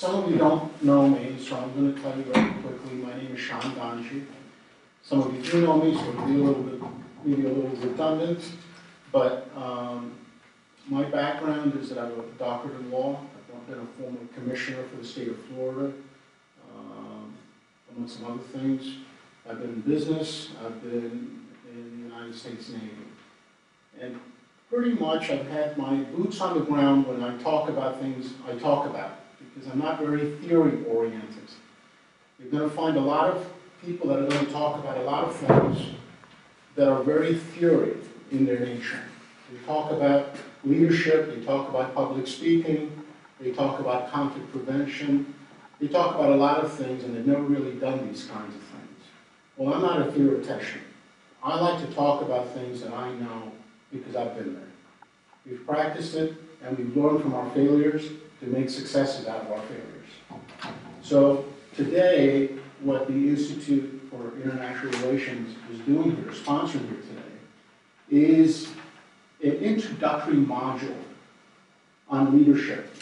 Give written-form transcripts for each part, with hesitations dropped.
Some of you don't know me, so I'm going to tell you very quickly. My name is Shaan, Dhanji. Some of you do know me, so it'll be a little bit, maybe a little redundant. But my background is that I'm a doctorate in law. I've been a former commissioner for the state of Florida, among some other things. I've been in business. I've been in the United States Navy. And pretty much I've had my boots on the ground when I talk about things I talk about, because I'm not very theory-oriented. You're going to find a lot of people that are going to talk about a lot of things that are very theory in their nature. They talk about leadership, they talk about public speaking, they talk about conflict prevention, they talk about a lot of things, and they've never really done these kinds of things. Well, I'm not a theoretician. I like to talk about things that I know because I've been there. We've practiced it, and we've learned from our failures to make successes out of our failures. So today, what the Institute for International Relations is doing here, sponsoring here today, is an introductory module on leadership.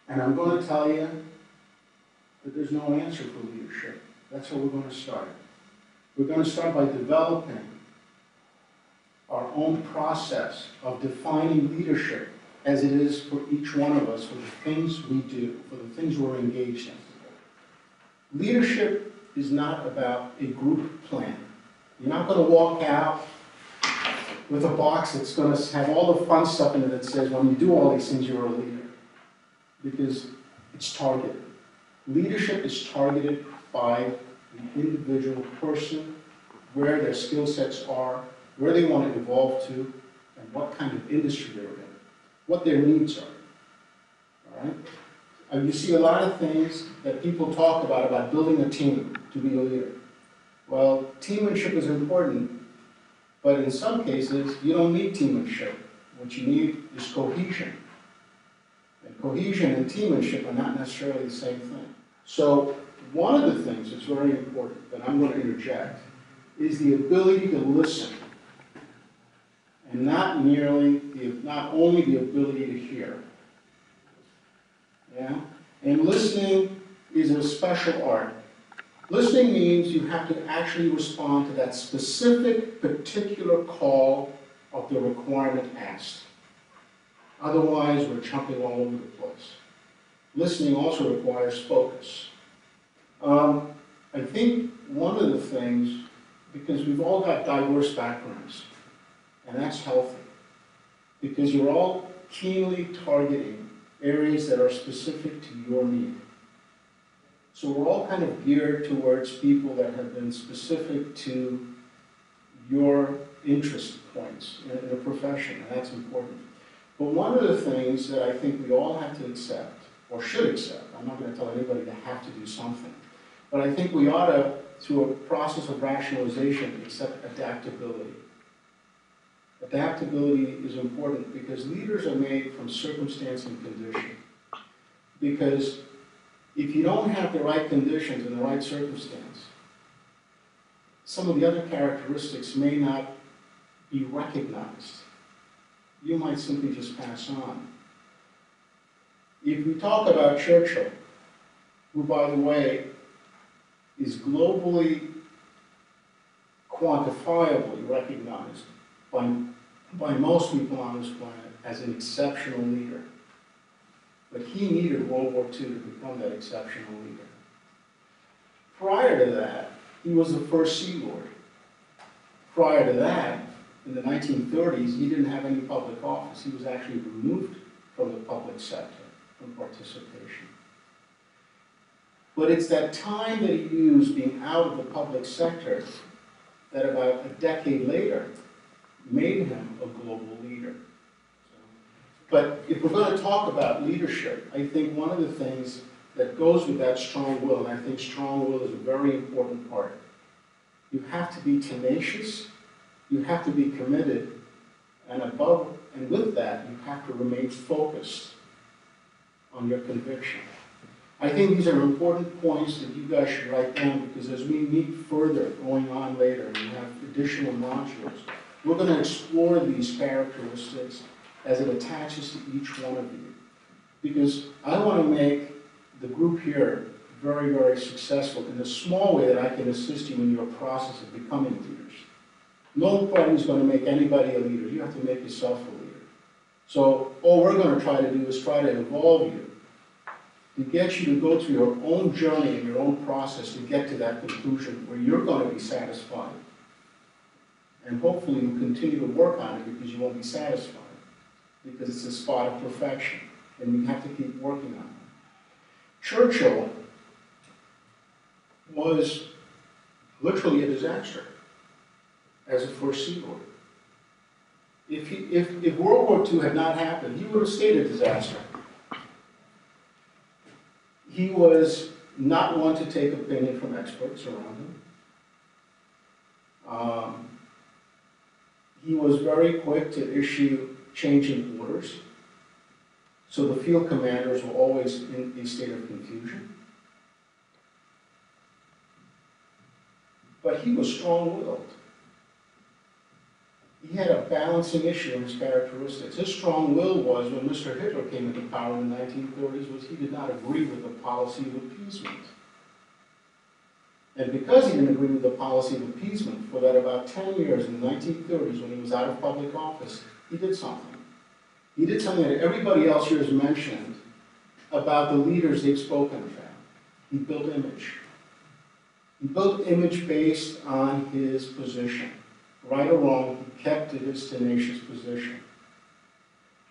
And I'm going to tell you that there's no answer for leadership. That's how we're going to start. We're going to start by developing our own process of defining leadership as it is for each one of us, for the things we do, for the things we're engaged in. Leadership is not about a group plan. You're not going to walk out with a box that's going to have all the fun stuff in it that says, when you do all these things, you're a leader. Because it's targeted. Leadership is targeted by the individual person, where their skill sets are, where they want to evolve to, and what kind of industry they're in, what their needs are. All right? And you see a lot of things that people talk about building a team to be a leader. Well, teammanship is important, but in some cases, you don't need teammanship. What you need is cohesion. And cohesion and teammanship are not necessarily the same thing. So one of the things that's very important that I'm going to interject is the ability to listen. And not only the ability to hear. Yeah? And listening is a special art. Listening means you have to actually respond to that specific, particular call of the requirement asked. Otherwise, we're jumping all over the place. Listening also requires focus. I think one of the things, because we've all got diverse backgrounds, and that's healthy, because you're all keenly targeting areas that are specific to your need. So we're all kind of geared towards people that have been specific to your interest points in a profession, and that's important. But one of the things that I think we all have to accept, or should accept, I'm not going to tell anybody to have to do something, but I think we ought to, through a process of rationalization, accept adaptability. Adaptability is important because leaders are made from circumstance and condition. Because if you don't have the right conditions and the right circumstance, some of the other characteristics may not be recognized. You might simply just pass on. If we talk about Churchill, who, by the way, is globally quantifiably recognized by most people on this planet as an exceptional leader. But he needed World War II to become that exceptional leader. Prior to that, he was the first Sea Lord. Prior to that, in the 1930s, he didn't have any public office. He was actually removed from the public sector, from participation. But it's that time that he used being out of the public sector that about a decade later made him a global leader. But if we're going to talk about leadership, I think one of the things that goes with that strong will, and I think strong will is a very important part, you have to be tenacious, you have to be committed, and with that, you have to remain focused on your conviction. I think these are important points that you guys should write down, because as we meet further going on later and we have additional modules, we're going to explore these characteristics as it attaches to each one of you. because I want to make the group here very, very successful in the small way that I can assist you in your process of becoming leaders. Nobody is going to make anybody a leader. You have to make yourself a leader. So all we're going to try to do is try to involve you, to get you to go through your own journey and your own process to get to that conclusion where you're going to be satisfied. And hopefully you'll continue to work on it because you won't be satisfied, because it's a spot of perfection, and you have to keep working on it. Churchill was literally a disaster as a first Sea Lord. If World War II had not happened, he would have stayed a disaster. He was not one to take opinion from experts around him. He was very quick to issue changing orders, so the field commanders were always in a state of confusion. But he was strong-willed. He had a balancing issue in his characteristics. His strong will was, when Mr. Hitler came into power in the 1930s, was he did not agree with the policy of appeasement. And because he didn't agree with the policy of appeasement, for that about 10 years in the 1930s, when he was out of public office, he did something. He did something that everybody else here has mentioned about the leaders they've spoken about. He built image. He built image based on his position. Right or wrong, he kept to his tenacious position.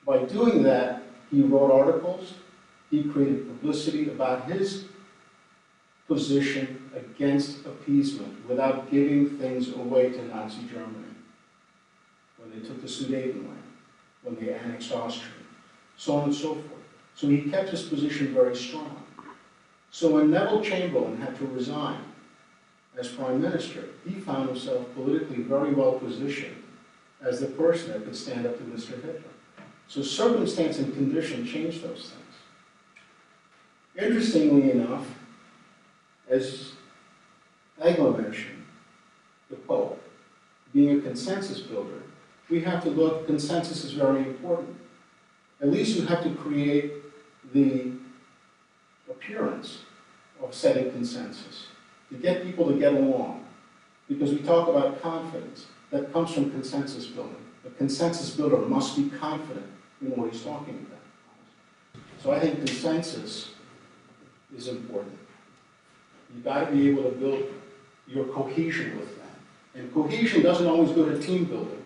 By doing that, he wrote articles, he created publicity about his position against appeasement without giving things away to Nazi Germany. When they took the Sudetenland, when they annexed Austria, so on and so forth. So he kept his position very strong. So when Neville Chamberlain had to resign as Prime Minister, he found himself politically very well positioned as the person that could stand up to Mr. Hitler. So circumstance and condition changed those things. Interestingly enough, as Agla mentioned, the Pope, being a consensus builder, we have to look, consensus is very important. At least you have to create the appearance of setting consensus, to get people to get along. Because we talk about confidence, that comes from consensus building. The consensus builder must be confident in what he's talking about. So I think consensus is important. You've got to be able to build your cohesion with them. And cohesion doesn't always go to team building.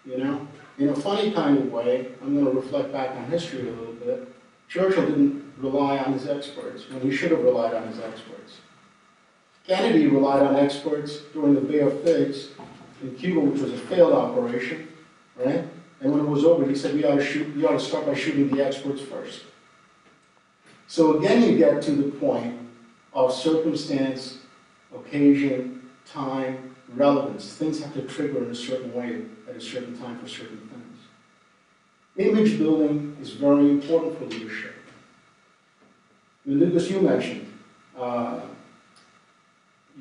You know, in a funny kind of way, I'm going to reflect back on history a little bit. Churchill didn't rely on his experts when he should have relied on his experts. Kennedy relied on experts during the Bay of Pigs in Cuba, which was a failed operation, right? And when it was over, he said, we ought to start by shooting the experts first. So again, you get to the point of circumstance, occasion, time, relevance. Things have to trigger in a certain way at a certain time for certain things. Image building is very important for leadership. Lucas, you mentioned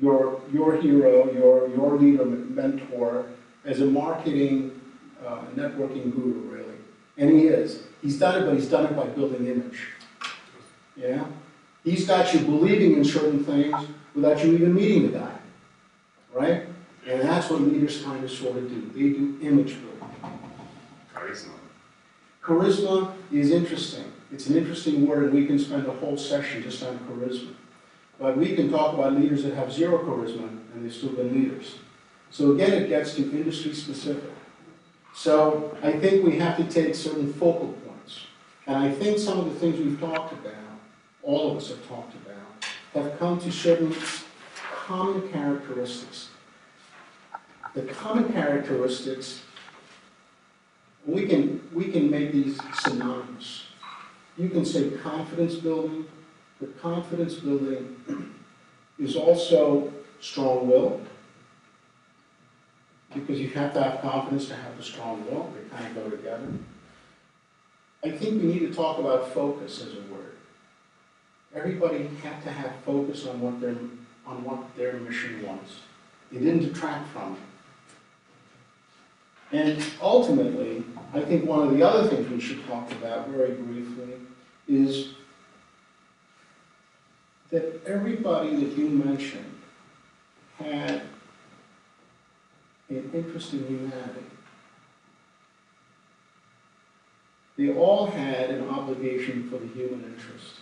your hero, your leader, mentor, as a marketing networking guru, really. And he is. He's done it, but he's done it by building image. Yeah? He's got you believing in certain things without you even meeting the guy. Right? And that's what leaders kind of sort of do. They do image building. Charisma. Charisma is interesting. It's an interesting word, and we can spend a whole session just on charisma. But we can talk about leaders that have zero charisma, and they've still been leaders. So again, it gets to industry specific. So I think we have to take certain focal points. And I think some of the things we've talked about, all of us have talked about, have come to certain common characteristics. The common characteristics, we can make these synonymous. You can say confidence building, but confidence building is also strong will, because you have to have confidence to have the strong will. They kind of go together. I think we need to talk about focus as a word. Everybody had to have focus on what their mission was. They didn't detract from it. And ultimately, I think one of the other things we should talk about very briefly is that everybody that you mentioned had an interest in humanity. They all had an obligation for the human interest.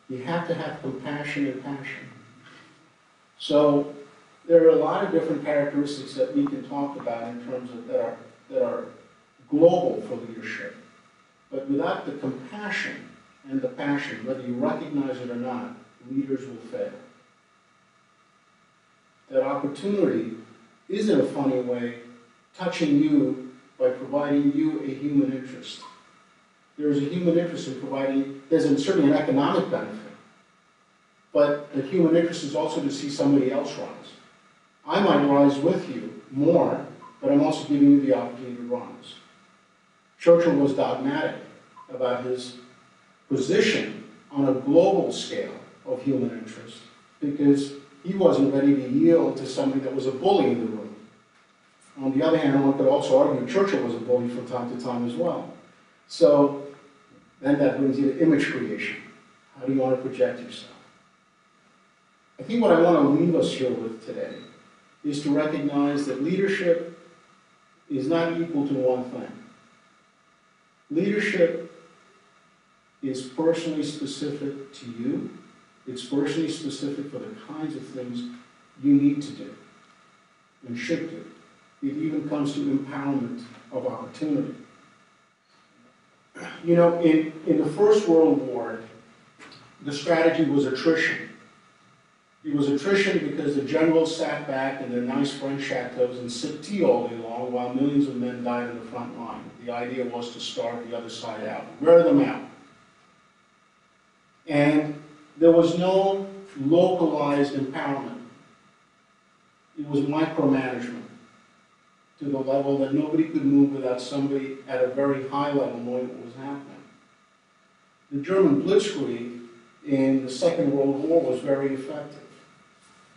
You have to have compassion and passion. So there are a lot of different characteristics that we can talk about in terms of that are global for leadership. But without the compassion and the passion, whether you recognize it or not, leaders will fail. That opportunity is, in a funny way, touching you by providing you a human interest. There is a human interest in providing, there's certainly an economic benefit, but the human interest is also to see somebody else rise. I might rise with you more, but I'm also giving you the opportunity to rise. Churchill was dogmatic about his position on a global scale of human interest because he wasn't ready to yield to somebody that was a bully in the room. On the other hand, one could also argue Churchill was a bully from time to time as well. So then that brings you to image creation. How do you want to project yourself? I think what I want to leave us here with today is to recognize that leadership is not equal to one thing. Leadership is personally specific to you. It's personally specific for the kinds of things you need to do and should do. It even comes to empowerment of opportunity. You know, in the First World War, the strategy was attrition. It was attrition because the generals sat back in their nice French chateaus and sipped tea all day long while millions of men died in the front line. The idea was to starve the other side out, wear them out. And there was no localized empowerment. It was micromanagement to the level that nobody could move without somebody at a very high level knowing what was happening. The German blitzkrieg in the Second World War was very effective.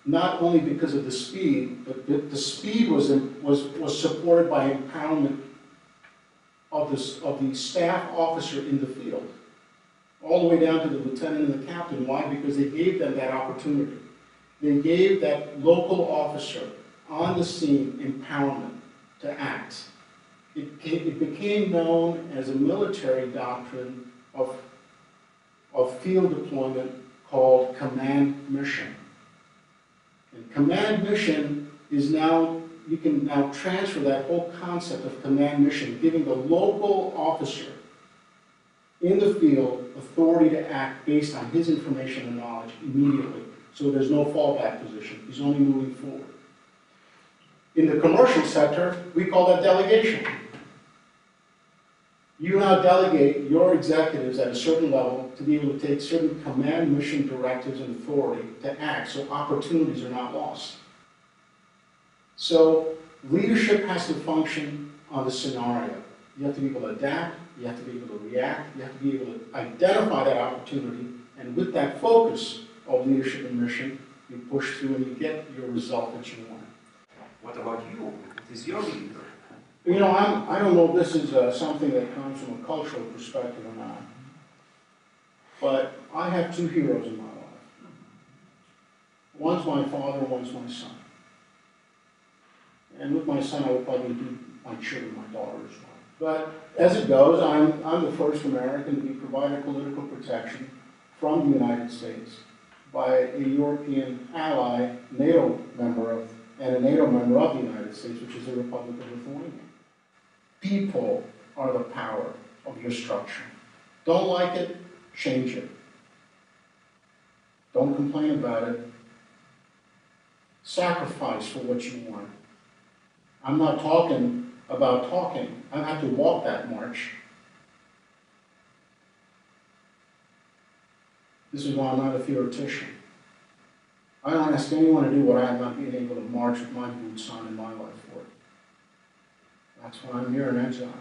Not only because of the speed, but the speed was supported by empowerment of the staff officer in the field, all the way down to the lieutenant and the captain. Why? Because they gave them that opportunity. They gave that local officer on the scene empowerment to act. It became known as a military doctrine of field deployment called command mission. And command mission is now, you can now transfer that whole concept of command mission, giving the local officer in the field authority to act based on his information and knowledge immediately. So there's no fallback position. He's only moving forward. In the commercial sector, we call that delegation. You now delegate your executives at a certain level to be able to take certain command mission directives and authority to act so opportunities are not lost. So leadership has to function on the scenario. You have to be able to adapt, you have to be able to react, you have to be able to identify that opportunity, and with that focus of leadership and mission, you push through and you get your result that you want. What about you? What is your leader? You know, I don't know if this is something that comes from a cultural perspective or not, but I have two heroes in my life. One's my father, one's my son. And with my son, I would probably do my children, my daughter as well. But as it goes, I'm the first American to be provided political protection from the United States by a European ally, NATO member and a NATO member of the United States, which is the Republic of Lithuania. People are the power of your structure. Don't like it, change it. Don't complain about it. Sacrifice for what you want. I'm not talking about talking. I have to walk that march. This is why I'm not a theoretician. I don't ask anyone to do what I have not been able to march with my boots on in my life for. That's why I'm here in exile.